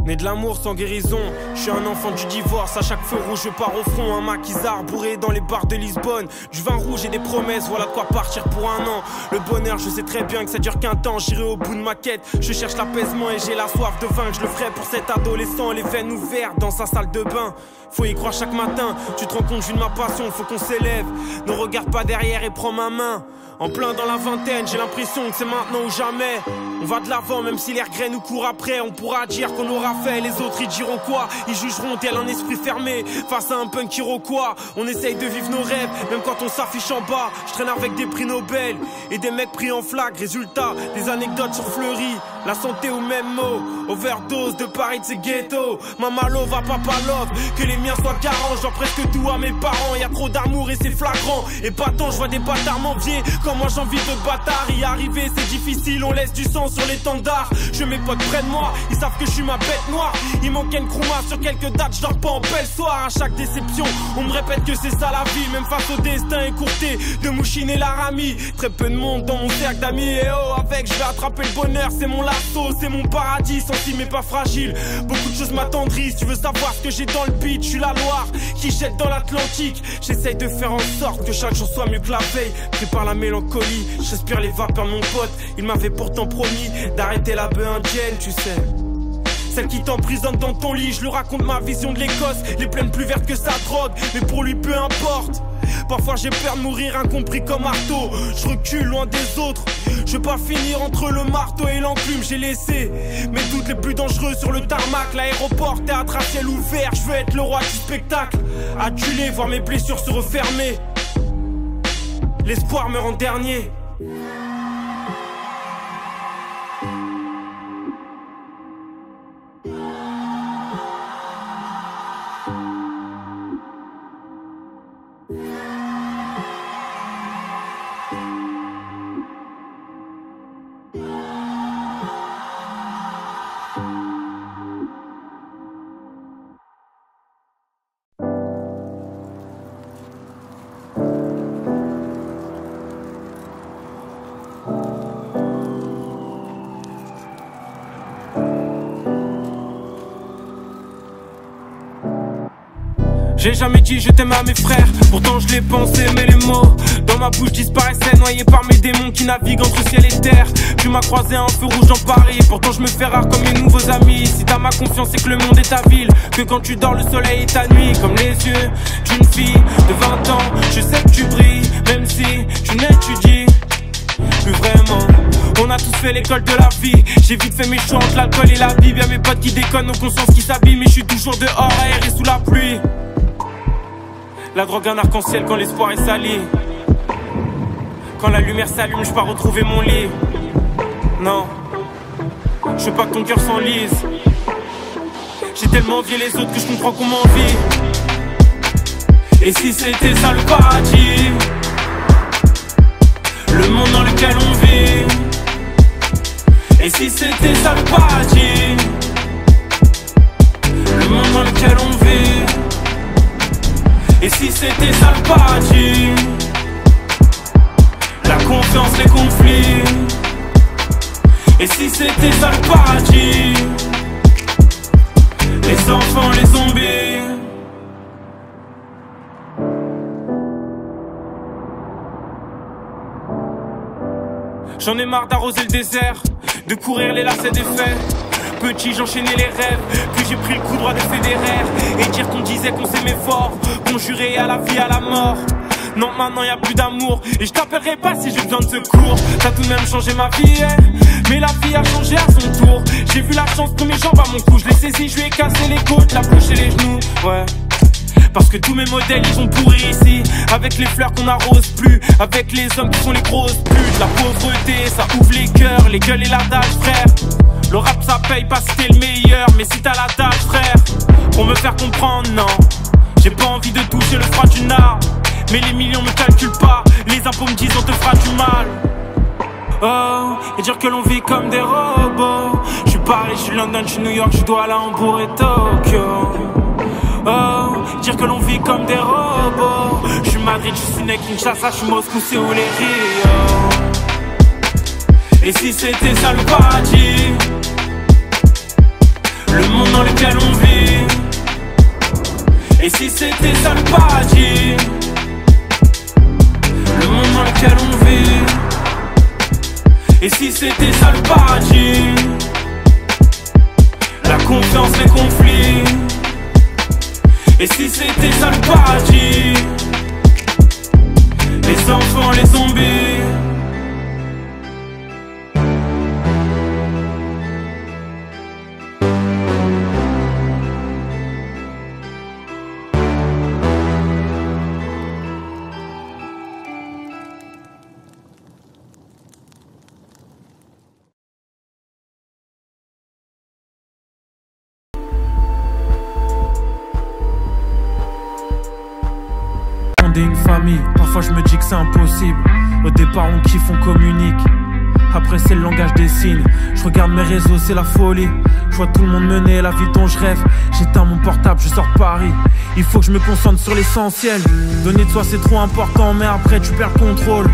Né de l'amour sans guérison, je suis un enfant du divorce. À chaque feu rouge je pars au front, un maquisard bourré dans les bars de Lisbonne. Du vin rouge et des promesses, voilà de quoi partir pour un an. Le bonheur je sais très bien que ça dure qu'un temps. J'irai au bout de ma quête, je cherche l'apaisement et j'ai la soif de vaincre. Je le ferai pour cet adolescent, les veines ouvertes dans sa salle de bain. Faut y croire chaque matin, tu te rends compte d'une ma passion. Faut qu'on s'élève, ne regarde pas derrière et prends ma main. En plein dans la vingtaine, j'ai l'impression que c'est maintenant ou jamais. On va de l'avant même si les regrets nous courent après. On pourra dire qu'on aura fait, les autres ils diront quoi? Ils jugeront tel un esprit fermé face à un punk iroquois. On essaye de vivre nos rêves, même quand on s'affiche en bas. Je traîne avec des prix Nobel et des mecs pris en flag. Résultat, des anecdotes sur Fleury. La santé au même mot, overdose de Paris de ces ghettos. Maman love à papa love, que les miens soient garants. Genre presque tout à mes parents, y a trop d'amour et c'est flagrant. Et pas tant, je vois des bâtards m'envier, comme moi j'envie de bâtards. Y arriver c'est difficile, on laisse du sang sur l'étendard. Je mes potes près de moi, ils savent que je suis ma bête noire. Il manque une crouma sur quelques dates, je dors pas en belle soir. À chaque déception, on me répète que c'est ça la vie. Même face au destin écourté de Mouchine et Laramie. Très peu de monde dans mon cercle d'amis. Et oh, avec je vais attraper le bonheur, c'est mon lasso, c'est mon paradis, senti mais pas fragile. Beaucoup de choses m'attendrissent, tu veux savoir ce que j'ai dans le beat. Je suis la Loire qui jette dans l'Atlantique. J'essaye de faire en sorte que chaque jour soit mieux que la veille. Pris par la mélancolie, j'aspire les vapeurs de mon pote. Il m'avait pourtant promis d'arrêter la bœuf indienne, tu sais. Celle qui t'emprisonne dans ton lit, je lui raconte ma vision de l'Écosse. Les plaines plus vertes que sa drogue, mais pour lui peu importe. Parfois j'ai peur de mourir incompris comme marteau. Je recule loin des autres. Je veux pas finir entre le marteau et l'enclume. J'ai laissé mes doutes les plus dangereux sur le tarmac. L'aéroport, théâtre à ciel ouvert. Je veux être le roi du spectacle. Adulé, voir mes blessures se refermer. L'espoir meurt en dernier. J'ai jamais dit je t'aime à mes frères, pourtant je l'ai pensé mais les mots dans ma bouche disparaissaient noyés par mes démons qui naviguent entre ciel et terre. Tu m'as croisé un feu rouge dans Paris, pourtant je me fais rare comme mes nouveaux amis. Si t'as ma confiance c'est que le monde est ta ville, que quand tu dors le soleil est ta nuit. Comme les yeux d'une fille de 20 ans, je sais que tu brilles, même si tu n'étudies plus vraiment. On a tous fait l'école de la vie. J'ai vite fait mes choix entre l'alcool et la Bible. Y'a mes potes qui déconnent, nos consciences qui s'habillent, mais je suis toujours dehors aéré sous la pluie. La drogue un arc-en-ciel quand l'espoir est sali. Quand la lumière s'allume, je pars retrouver mon lit. Non, je veux pas que ton cœur s'enlise. J'ai tellement envié les autres que je comprends qu'on m'envie. Et si c'était ça le paradis, le monde dans lequel on vit. Et si c'était ça le paradis, le monde dans lequel on vit. Et si c'était ça le paradis, la confiance, les conflits. Et si c'était ça le paradis, les enfants, les zombies. J'en ai marre d'arroser le désert, de courir les lacets des faits. Petit j'enchaînais les rêves, puis j'ai pris le coup droit de Federer. Et dire qu'on disait qu'on s'aimait fort, qu'on jurait à la vie, à la mort. Non maintenant y'a plus d'amour, et je t'appellerai pas si j'ai besoin de secours. T'as tout de même changé ma vie, mais la vie a changé à son tour. J'ai vu la chance que mes jambes à mon cou, je l'ai saisi, je lui ai cassé les côtes, la bouche et les genoux, ouais. Parce que tous mes modèles ils vont pourrir ici. Avec les fleurs qu'on n'arrose plus, avec les hommes qui font les grosses putes. La pauvreté ça ouvre les cœurs, les gueules et la dalle frère. Le rap ça paye pas si t'es le meilleur, mais si t'as la dalle frère. Pour me faire comprendre non, j'ai pas envie de toucher le froid d'une arme. Mais les millions me calculent pas, les impôts me disent on te fera du mal. Oh, et dire que l'on vit comme des robots. Je suis Paris, je suis London, je suis New York, je dois aller à Hambourg et Tokyo. Oh, dire que l'on vit comme des robots. Je suis Madrid, je suis Kinshasa, je suis Moscou, c'est où les Rio. Et si c'était ça le paradis, le monde dans lequel on vit. Et si c'était ça le paradis, le monde dans lequel on vit. Et si c'était ça le paradis, la confiance, les conflits. Et si c'était ça le paradis, les enfants, les zombies. fonder une famille. Parfois je me dis que c'est impossible. Au départ on kiffe, on communique. Après c'est le langage des signes. Je regarde mes réseaux, c'est la folie. Je vois tout le monde mener la vie dont je rêve. J'éteins mon portable, je sors de Paris. Il faut que je me concentre sur l'essentiel. Donner de soi c'est trop important, mais après tu perds le contrôle.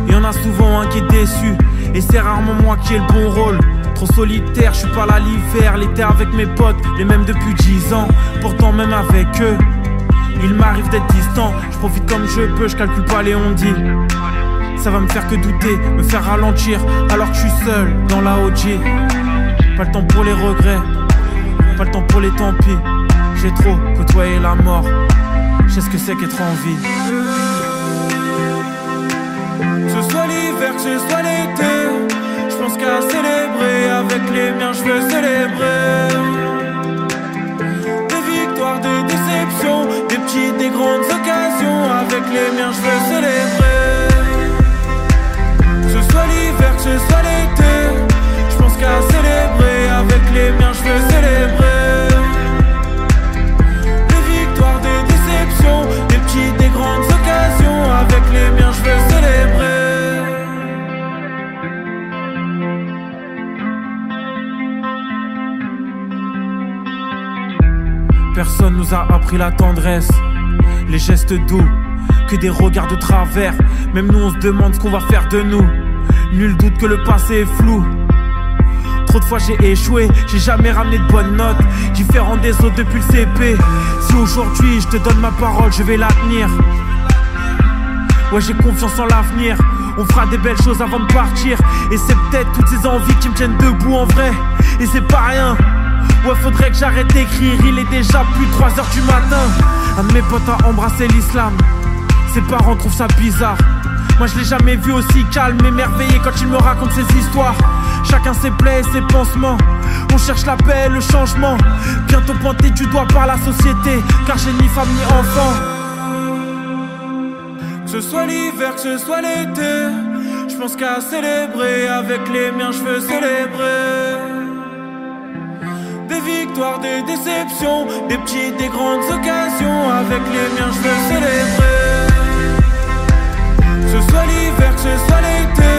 Y'en a souvent un qui est déçu, et c'est rarement moi qui ai le bon rôle. Trop solitaire, je suis pas là l'hiver. L'été avec mes potes, les mêmes depuis 10 ans. Pourtant même avec eux, il m'arrive d'être distant. Je profite comme je peux, je calcule pas les ondits. Ça va me faire que douter, me faire ralentir, alors que je suis seul dans la OG. Pas le temps pour les regrets, pas le temps pour les tant pis. J'ai trop côtoyé la mort, je sais ce que c'est qu'être en vie. Que ce soit l'hiver, que ce soit l'été, je pense qu'à célébrer. Avec les miens je veux célébrer. Des victoires, des déceptions, des petites, des grandes occasions. Avec les miens je veux célébrer. Que ce soit l'hiver, que ce soit l'été, je pense qu'à célébrer. Avec les miens je veux célébrer. Des victoires, des déceptions, des petites, des grandes occasions. Avec les miens je veux célébrer. Personne nous a appris la tendresse, les gestes doux, que des regards de travers. Même nous on se demande ce qu'on va faire de nous. Nul doute que le passé est flou. Trop de fois j'ai échoué, j'ai jamais ramené de bonnes notes. Différent des autres depuis le CP. Si aujourd'hui je te donne ma parole, je vais la tenir. Ouais, j'ai confiance en l'avenir. On fera des belles choses avant de partir. Et c'est peut-être toutes ces envies qui me tiennent debout en vrai. Et c'est pas rien. Ouais, faudrait que j'arrête d'écrire, il est déjà plus de 3h du matin. Un de mes potes a embrassé l'islam. Ses parents trouvent ça bizarre. Moi je l'ai jamais vu aussi calme, émerveillé quand il me raconte ses histoires. Chacun ses plaies et ses pansements. On cherche la paix, le changement. Bientôt pointé du doigt par la société, car j'ai ni femme ni enfant. Que ce soit l'hiver, que ce soit l'été, je pense qu'à célébrer. Avec les miens je veux célébrer. Des victoires, des déceptions, des petites, des grandes occasions. Avec les miens je veux célébrer. Que ce soit l'hiver, que ce soit l'été,